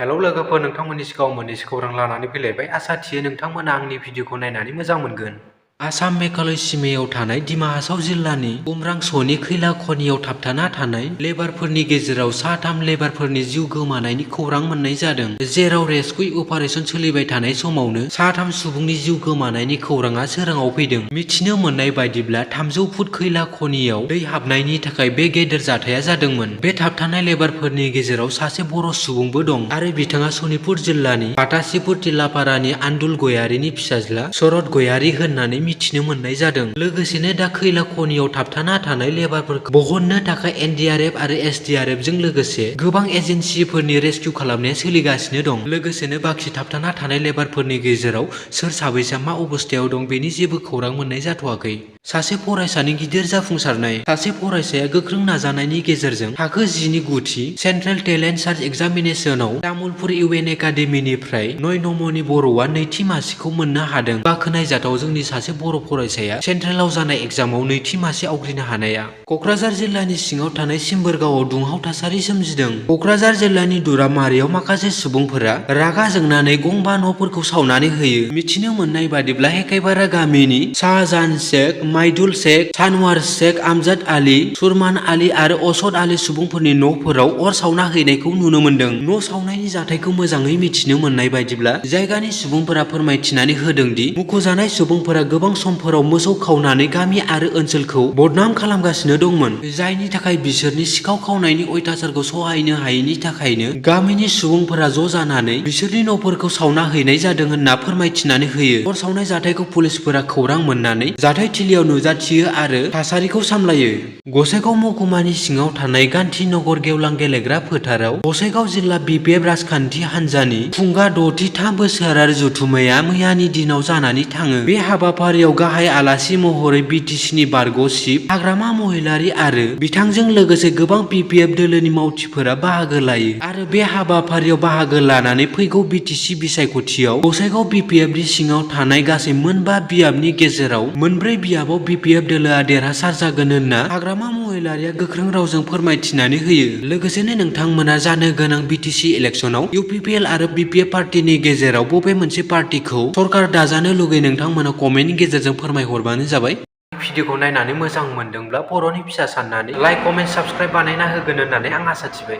Hello लोगोफोर, नोंथांमोननि सिगाङाव मोननैसो खौरां लानानै फैलायबाय। आसा थियो नोंथांमोना आंनि भिडिअखौ नायनानै मोजां मोनगोन। आसाम मेघालय सिमायाव थानाय डिमा हासाव जिल्लानि उमरांस'नि खैला खनियाव थाबथाना थानाय लेबारफोरनि गेजेराव सा-3 लेबारफोरनि जिउ गोमानायनि खौरां मोननाय जादों, जेराव रेस्क्यु अपारेशन सोलिबाय थानाय समावनो सा-3 सुबुंनि जिउ गोमानायनि खौराङा सोराङाव फैदों। मिथिनो मोननाय बायदिब्ला 300 फुट खैला खनियाव दै हाबनायनि थाखाय बे गेदेर जाथाया जादोंमोन। बे थाबथानाय लेबारफोरनि गेजेराव सासे बर' सुबुंबो दं आरो बिथाङा सनितपुर जिल्लानि पाटासिपुर टिलापारानि आन्दुल गयारिनि फिसाज्ला शरद गयारि होननानै मिथिनो मोननाय जादों। लोगोसेनो दा खैला खनियाव थाबथाना थानाय लेबारफोरखौ बहननो थाखाय एनडीआरएफ आरो एसडीआरएफजों लोगोसे गोबां एजेन्सिफोरनि रेस्किउ खालामनाया सोलिगासिनो दं। लोगोसेनो बाखि थाबथाना थानाय लेबारफोरनि गेजेराव सोर साबैसा मा अबस्थायाव दं बेनि जेबो खौरां मोननाय जाथ'वाखै। सासे फरायसानि गिदिर जाफुंसारनाय। सासे फरायसाया गोख्रों नाजानायनि गेजेरजों थाखो 10 नि गुथि सेन्ट्रेल टेलेन्ट सार्च एग्जामिनेशनाव तामुलपुर इउएन एकाडेमीनिफ्राय नयनमनि बर'आ नैथि मासिखौ मोननो हादों। बाखनायजाथाव जोंनि सासे बर' फरायसाया सेन्ट्रेलाव जानाय एग्जामाव नैथि मासि आवग्रिनो हानाया। क'क्राझार जिल्लानि सिङाव थानाय सिम्बोरगावआव दुंहाव थासारि सोमजिदों। क'क्राझार जिल्लानि दुरामारियाव माखासे सुबुंफोरा रागा जोंनानै गंबा न'फोरखौ सावनानै होयो। मिथिनो मोननाय बादिब्ला हेकाइबारा गामिनि शाहजान शेख, माइदुल शेख, सानवार शेख, आमजाद आली, सुरमान आली आरो असद आली सुबुंफोरनि न'फोराव अर सावना हैनायखौ नुनो मोनदों। न' सावनायनि जाथायखौ मोजाङै मिथिनो मोननाय बायदिब्ला जायगानि सुबुंफोरा फोरमायथिनानै होदों दि मुंख'जानाय सुबुंफोरा गोबां समफोराव मोसौ खावनानै गामि आरो ओनसोलखौ बदनाम खालामगासिनो दंमोन, जायनि थाखाय बिसोरनि सिखाव खावनायनि अयथासारखौ सहायनो हायैनि थाखायनो गामिनि सुबुंफोरा ज' जानानै बिसोरनि न'फोरखौ सावना हैनाय जादों होनना फोरमायथिनानै होयो। अर सावनाय जाथायखौ पुलिसफोरा खौरां मोननानै जाथायथिलियाव नुजाथियो आरो थासारिखौ सामलायो। गसाइगाव महकुमानि सिङाव थानाय गान्धी नगर गेवलां गेलेग्रा फोथाराव गसाइगाव जिल्ला बिपिएफ राजखान्थि हान्जानि खुंगा 63 बोसोरारि जथुम्माया मैयानि दिनाव जानानै थाङो। बे हाबाफारियाव गाहाय आलासि महरै बिटिसिनि बारग' चिफ हाग्रामा महिलारि आरो बिथांजों लोगोसे गोबां बिपिएफ दोलोनि मावथिफोरा बाहागो लायो आरो बे हाबाफारियाव बाहागो लानानै फैगौ बिटिसि बिसायख'थियाव गसाइगाव बिपिएफनि सिङाव थानाय गासै मोनबा बियाबनि गेजेराव मोनब्रै बियाबाव बिपिएफ दोलोआ देरहासार जागोन होनना हाग्रामा महिलारिया गोख्रों रावजों फोरमायथिनानै होयो। लोगोसेनो नोंथांमोना जानो गोनां बिटिसि इलेक्सनाव इउपिपिएल आरो बिपिएफ पार्टिनि गेजेराव बबे मोनसे पार्टिखौ सरकार दाजानो लुगैयो नोंथांमोना कमेन्टनि गेजेरजों फोरमायहरबानो जाबाय। भिडिअखौ नायनानै मोजां मोनदोंब्ला बर'नि फिसा साननानै लाइक, कमेन्ट, साबस्क्राइब बानायना होगोन होननानै आं आसा थिबाय।